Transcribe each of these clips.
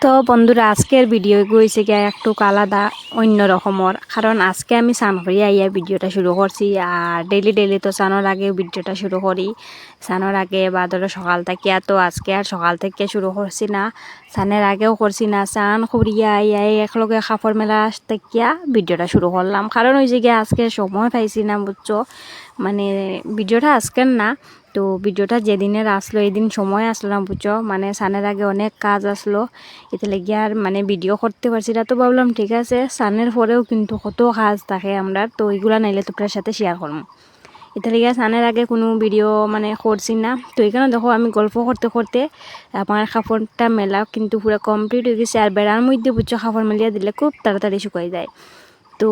তো বন্ধুরা আজকের ভিডিও গইছে গিয়া একটু আলাদা অন্য রকমের, কারণ আজকে আমি স্নান করি আইয়া ভিডিওটা শুরু করছি। আর ডেইলি তো স্নানের আগে ভিডিওটা শুরু করি, স্নানের আগে বা ধরো সকাল থেকে। তো আজকে আর সকাল থেকে শুরু করছি না, স্নানের আগেও করছি না, স্নান করিয়া আইয়া একলগে কাপড় মেলা থেকে ভিডিওটা শুরু করলাম। কারণ ওই যে গিয়া আজকে সময় পাইছি না, বুঝছো, মানে ভিডিওটা আজকের না, তো ভিডিওটা যেদিনের আসলো এই দিন সময় আসলো না, বুঝছো, মানে স্নানের আগে অনেক কাজ আসলো, এতে লেগে আর মানে ভিডিও করতে পারছি না। তো ভাবলাম ঠিক আছে, স্নানের পরেও কিন্তু কত কাজ থাকে আমরা, তো ওইগুলা নাইলে তোমার সাথে শেয়ার করবো। এটা লেগে স্নানের আগে কোনো ভিডিও মানে করছি না। তো এখানে দেখো আমি গল্প করতে করতে আমার কাপড়টা মেলা কিন্তু পুরো কমপ্লিট হয়ে গেছে। আর বেড়ার মধ্যে, বুঝছো, কাপড় মেলিয়া দিলে খুব তাড়াতাড়ি শুকাই যায়। তো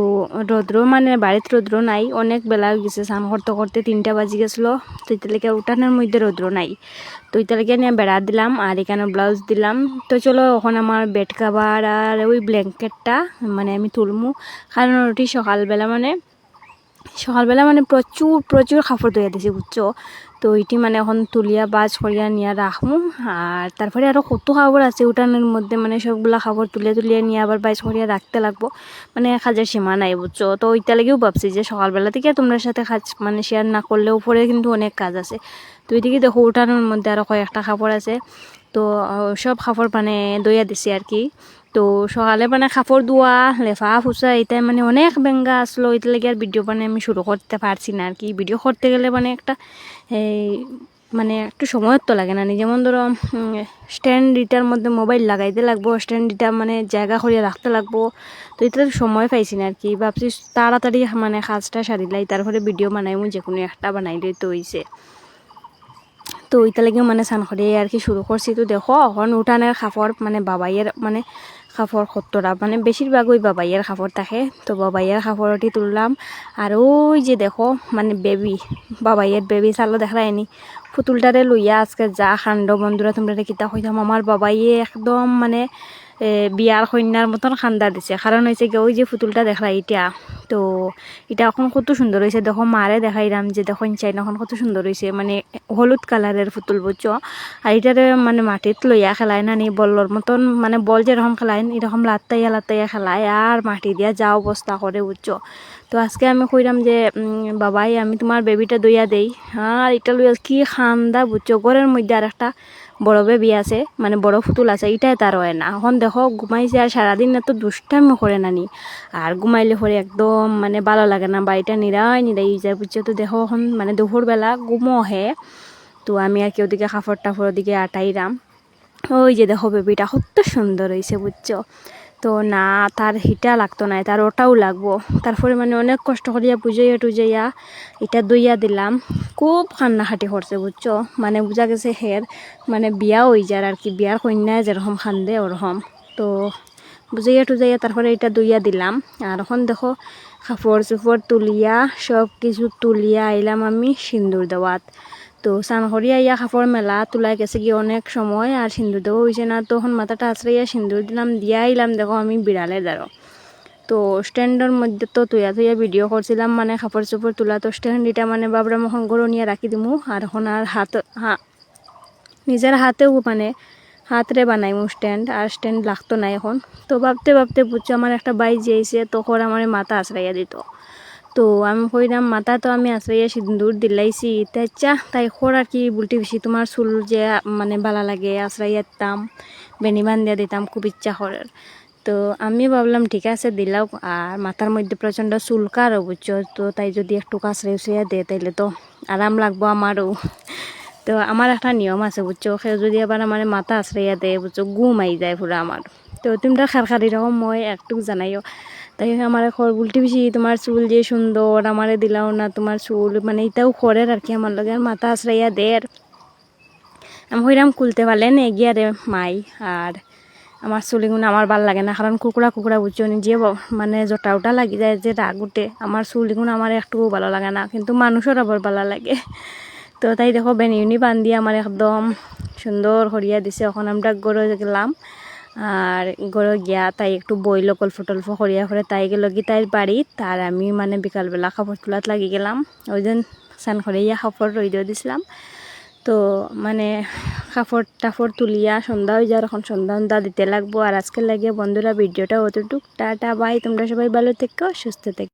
রৌদ্র মানে বাড়িতে রৌদ্র নাই, অনেক বেলা হয়ে গেছে, স্নান করতে করতে 3টা বাজি গেছিলো। তো ইতালিকে উঠানের মধ্যে রৌদ্র নাই, তো ইতালিকে নিয়ে বেড়া দিলাম আর এখানে ব্লাউজ দিলাম। তো চলো এখন আমার বেড কাভার আর ওই ব্ল্যাঙ্কেটটা মানে আমি তুলমু, কারণ ওটি সকালবেলা মানে প্রচুর প্রচুর কাপড় ধুয়ে দিছি, বুঝছো। তো ওইটি মানে এখন তুলিয়া বাজ করিয়া নিয়ে রাখমু। আর তারপরে আরও কত কাপড় আছে উঠানের মধ্যে, মানে সবগুলা কাপড় তুলিয়া নিয়ে আবার বাজ করিয়া রাখতে লাগবো, মানে কাজের সীমা নাই, বুঝছো। তো ওইটা লেগেও ভাবছি যে সকালবেলা থেকে তোমার সাথে কাজ মানে শেয়ার না করলেও পরে কিন্তু অনেক কাজ আছে। তো ওইদিকে দেখো উঠানের মধ্যে আরও কয়েকটা কাপড় আছে, তো সব কাপড় মানে দইয়া দিছি আর কি। তো সকালে মানে কাপড় ধোয়া লেফা ফুসা এটা মানে অনেক বেঙ্গা আসলো, এটা লেগে আর ভিডিও মানে আমি শুরু করতে পারছি না আর কি। ভিডিও করতে গেলে মানে একটা মানে একটু সময় তো লাগে না, যেমন ধরো স্ট্যান্ড এটার মধ্যে মোবাইল লাগাইতে লাগবো, স্ট্যান্ড এটা মানে জায়গা করিয়া রাখতে লাগবো। তো এটা সময় পাইছি না আর কি। ভাবছি তাড়াতাড়ি মানে কাজটা সারিলাই, তারপরে ভিডিও বানাইমু, যে কোনো একটা বানাইলে তো হইছে। তো ওইটা লাগেও মানে স্নান করে আর কি শুরু করছি। তো দেখো এখন উঠানের কাপড় মানে বাবাইয়ের মানে কাপড় কতটা মানে বেশিরভাগ ওই বাবাইয়ের কাপড় থাকে, তো বাবাইয়ের কাপড়টি তুললাম। আর ওই যে দেখো মানে বাবাইয়ের বেবি চালো দেখায়নি, পুতুলটারে লইয়া আজকে যা কাণ্ড, বন্ধুরা তোমরা কিতা কইতাম, আমার বাবাইয়ে একদম মানে বিয়ার কন্যার মতন খান্দা দিছে। কারণ হয়েছে কি, ওই যে পুতুলটা দেখা এটা, তো এটা এখন কত সুন্দর হয়েছে। দেখো মারে দেখাইলাম যে দেখো চাই এখন কত সুন্দর হয়েছে, মানে হলুদ কালারের পুতুল, বুঝছো। আর এটারে মানে মাটিত লইয়া খেলায় না, নি বলর মতন, মানে বল যেরকম খেলায় এরকম লাত্তাইয়া লাত্তাইয়া খেলায় আর মাটি দিয়া যা অবস্থা করে, বুঝছো। তো আজকে আমি কইলাম যে বাবাই আমি তোমার বেবিটা দইয়া দেই। আর এটা লইয়া কি খান্দা, বুঝছো। ঘরের মধ্যে আর একটা বড় বেবি আছে, মানে বড় পুতুল আছে, এটাই তার হয় না। এখন দেখো ঘুমাইছে আর সারাদিন এত দুষ্টামি করে নানি, আর ঘুমাইলে পরে একদম মানে ভালো লাগে না, বাড়িটা নিরাই যায়, বুঝছো। তো দেখো এখন মানে দুপুরবেলা ঘুমো হে, তো আমি আর কি ওদিকে কাপড় টাপড় ওদিকে আটাইরাম। ওই যে দেখো বেবিটা কত সুন্দর হয়েছে, বুঝছো। তো না তার হিটা লাগতো না, তার ওটাও লাগবো। তারপরে মানে অনেক কষ্ট করিয়া টুজাইয়া এটা দইয়া দিলাম। খুব কান্নাকাটি করছে, বুঝছো, মানে বুঝা গেছে হের মানে বিয়া হয়ে যার আর কি, বিয়ার কন্যা যেরকম খান্দে ওরকম। তো টুজাইয়া তারপরে এটা দইয়া দিলাম। আর এখন দেখো কাপড় চোপড় তুলিয়া সব কিছু তুলিয়া আইলাম আমি সিন্দুর দেওয়াত। তো স্নান করিয়া ইয়া কাপড় মেলা তুলাই গেছে কি অনেক সময়, আর সিন্দুর দেওয়া হয়েছে না। তখন মাথাটা আছড়াইয়া সিন্দুর দিলাম, দিয়া আইলাম। দেখো আমি বিড়ালে দাঁড়ো, তো স্ট্যান্ডের মধ্যে তো তুইয়া ভিডিও করছিলাম, মানে কাপড় চোপড় তোলা। তো স্ট্যান্ড এটা মানে বাবরা মখন গরু নিয়ে রাখি দিমু। আর এখন আর নিজের হাতেও মানে হাতরে বানাইমু স্ট্যান্ড, আর স্ট্যান্ড লাগতো না এখন। তো ভাবতে ভাবতে বুঝছো আমার একটা বাই যেয়েছে, তখন আমার মাথা আছড়াইয়া দিত। তো আমি কইলাম মাথা তো আমি আছড়াইয়া সিন্দুর দিলাইছি, তাই তাই খোর আর কি বুলটি বেশি তোমার চুল যে মানে বালা লাগে আছড়াইয়া দিতাম, বেনি বান্ধিয়া দিতাম, খুব ইচ্ছা করার। তো আমি ভাবলাম ঠিক আছে দিলাও। আর মাথার মধ্যে প্রচণ্ড চুলকারও, বুঝছো। তো তাই যদি একটু কাছড়ে উছড়িয়া দে তাইলে তো আরাম লাগবো আমারও। তো আমার একটা নিয়ম আছে, বুঝছো, কেউ যদি আবার আমার মাথা আছড়াইয়া দেয়, বুঝছো, ঘুমাই যায় পুরো আমার। তো তোমরা খারখারি রকম মই একটু জানাইও। তাই আমার খর উল্টি বেশি তোমার চুল যে সুন্দর আমারে দিলাও না, তোমার চুল মানে এটাও খরের আর কি আমার লগে মাথা আছড়াইয়া দেয়। আমি হইরাম খুলতে পারলেন এগিয়ে রে মাই। আর আমার চুলিগুলো আমার ভাল লাগে না, কারণ কুকুরা বুঝছো নিজে মানে জটা উটা লাগি যায় যে রাগ উঠে, আমার চুলিগুলো আমার একটু ভালো লাগে না, কিন্তু মানুষের আবার ভালো লাগে। তো তাই দেখো বেনিউনি বান্ধি আমার একদম সুন্দর করিয়া দিছে। এখন আমরা গড়ে গেলাম, আর গড়ে গিয়া তাই একটু বইল গল্প টল্প করিয়া করে তাই গেল কি তাইর বাড়ি। তার আমি মানে বিকালবেলা কাপড় তোলাত লাগি গেলাম, ওই দিন স্নান করে ইয়া কাপড় রই দিয়ে দিছিলাম। তো মানে কাপড় টাপড় তুলিয়া সন্ধ্যা হয়ে যাওয়ার, এখন সন্ধ্যা দিতে লাগবো। আর আজকে লাগে বন্ধুরা ভিডিওটা অতটুক। টাটা বাই, তোমরা সবাই ভালো থেকো, সুস্থ থেকো।